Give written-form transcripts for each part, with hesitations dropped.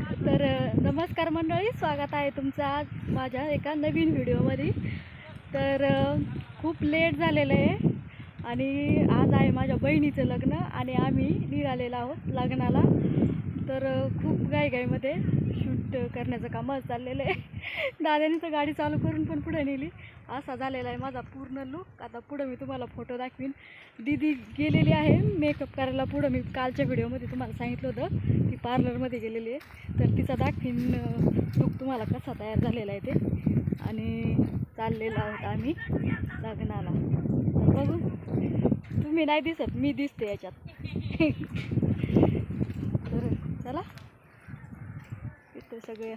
तर नमस्कार मंडळी, स्वागत आहे तुमचं आज माझ्या एका नवीन व्हिडिओमध्ये. तर खूप लेट झालेलं आहे आणि आज आहे माझ्या बहिणीचं लग्न आणि आम्ही निघालेलो आहोत लग्नाला. तर खूप घाईघाईमध्ये शूट करण्याचं कामच चाललेलं आहे. दादानी तर गाडी चालू करून पण पुढे नेली. असा झालेला आहे माझा पूर्ण लुक. आता पुढं मी तुम्हाला फोटो दाखवीन. दीदी गेलेली आहे मेकअप करायला. पुढं मी कालच्या व्हिडिओमध्ये तुम्हाला सांगितलं होतं ती पार्लरमध्ये गेलेली आहे, तर तिचा दाखवीन लुक तुम्हाला कसा तयार झालेला आहे ते. आणि चाललेलो आहोत आम्ही लग्नाला. बघू, तुम्ही नाही दिसत, मी दिसते याच्यात. तर चला, इथं सगळे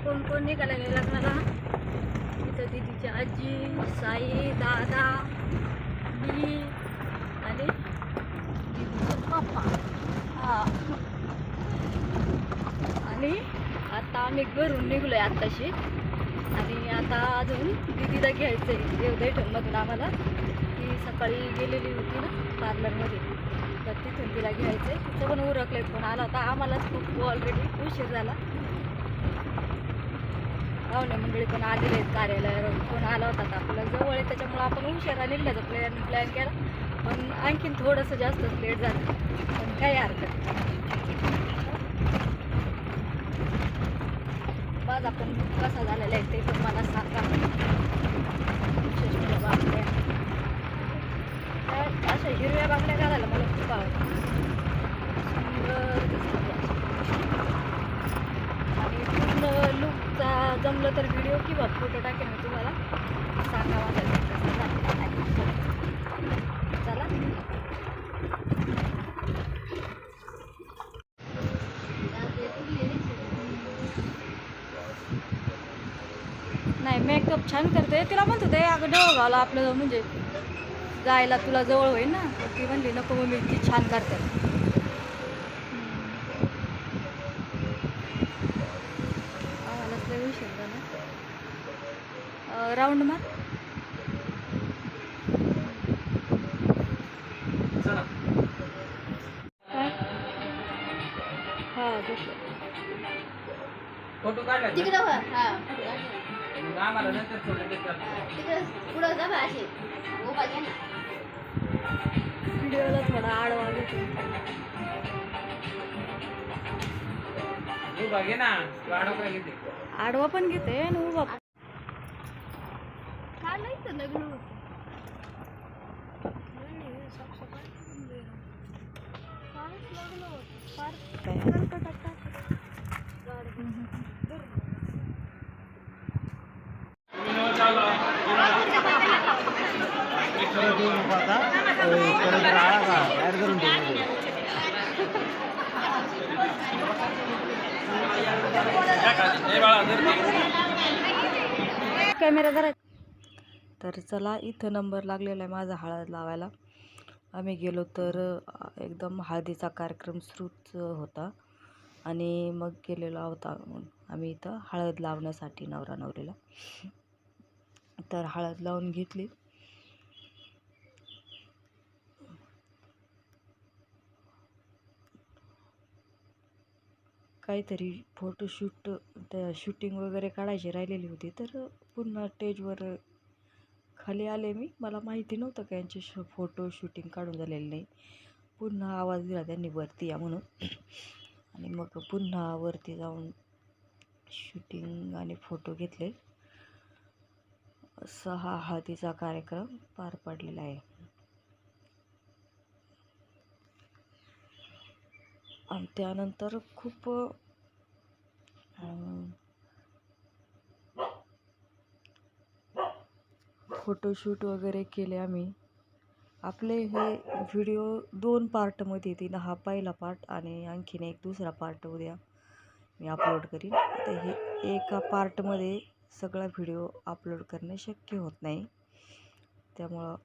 कोण कोण निघालेले लग्नाला. इथं दीदीची आजी, साई, दादा, मी आणि दीदीचे पप्पा. आणि आता आम्ही घरून निघलोय आत्ताशी. आणि आता अजून दीदीला घ्यायचं आहे देवदैठणमधून आम्हाला. ती सकाळी गेलेली होती ना पार्लरमध्ये, तर तिथून तिला घ्यायचं आहे. तिचं पण उरकलं आहे. फोन आला होता आम्हालाच, खूप ऑलरेडी उशीर झाला. पाहुणे मंडळी पण आलेले आहेत कार्यालयावर. फोन आला होता तर आपल्याला जवळ आहे त्याच्यामुळं आपण उशिरा निघण्याचा प्लॅन केला. पण आणखीन थोडंसं जास्तच लेट झालं, पण काही हरकत नाही. बस आपण कसा झालेला आहे ते पण मला सांगा. बांगड्या, अशा हिरव्या बांगड्या घालायला मला खूप आवडतं. सुंदर दिसतात. आणि पूर्ण लुकचा जमलं तर व्हिडिओ किंवा फोटो टाकेन मी तुम्हाला. सांगा माझा लुक कसा झाला. चला, नाही मेकअप छान करते. तिला म्हणत होते अगं डोळगावला आपलं म्हणजे जायला तुला जवळ होईल ना, तर ती म्हणली नको मम्मी, ती छान करते. आम्हालाच लय उशीर झाला. राऊंड मार. काय? हां फोटो काढला तिकडं वर, हा. आम्हाला नंतर थोडं तिकडं पुढं जा बा असे. हो पाहिजे ना. व्हिडिओला थोडा आडवा घेतो. उभा घे ना, गाडो काय घेते. आडवा पण घेते आणि उभा पण. काय नाही तर लग्न होतं. कॅमेरा जरा. तर चला, इथं नंबर लागलेला आहे माझा हळद लावायला. आम्ही गेलो तर एकदम हळदीचा कार्यक्रम सुरूच होता आणि मग गेलेलो आहोत आम्ही इथं हळद लावण्यासाठी नवरा नवरीला. तर हळद लावून घेतली. काहीतरी फोटोशूट, त्या शूटिंग वगैरे काढायची राहिलेली होती. तर पुन्हा स्टेजवर खाली आले मी. मला माहिती नव्हतं का यांचे फोटो शूटिंग काढून झालेलं नाही. पुन्हा आवाज दिला त्यांनी वरती या म्हणून. आणि मग पुन्हा वरती जाऊन शूटिंग आणि फोटो घेतले. असा हा हळदीचा कार्यक्रम पार पडलेला आहे. आणि त्यानंतर खूप फोटोशूट वगैरे केले आम्ही. आपले हे व्हिडिओ 2 पार्टमध्ये येतील. हा पहिला पार्ट आणि आणखीन एक दुसरा पार्ट उद्या मी अपलोड करीन. आता हे एका पार्टमध्ये सगळा व्हिडिओ अपलोड करणे शक्य होत नाही, त्यामुळं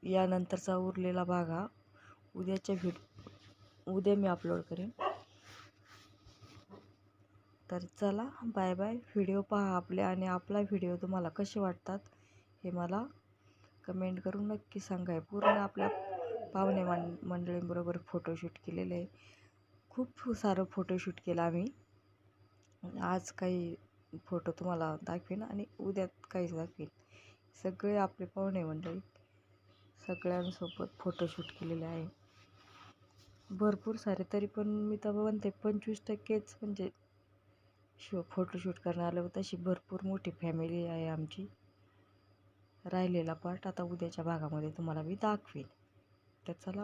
यानंतरचा उरलेला भाग हा उद्या मी अपलोड करेन. तर चला, बाय बाय. व्हिडिओ पहा आपले आणि आपला व्हिडिओ तुम्हाला कसे वाटतात हे मला कमेंट करून नक्की सांगा. पूर्ण आपल्या पाहुणे मंडळींबरोबर फोटोशूट केलेलं आहे. खूप सारं फोटोशूट केलं आम्ही. आज काही फोटो तुम्हाला दाखवेन आणि उद्या काहीच दाखवेन. सगळे आपले पाहुणे मंडळी सगळ्यांसोबत फोटोशूट केलेले आहे. भरपूर सारे, तरी पण मी तर म्हणते 25%च म्हणजे फोटोशूट करण्यात आलं. तशी भरपूर मोठी फॅमिली आहे आमची. राहिलेला पार्ट आता उद्याच्या भागामध्ये तुम्हाला मी दाखवेन. तर चला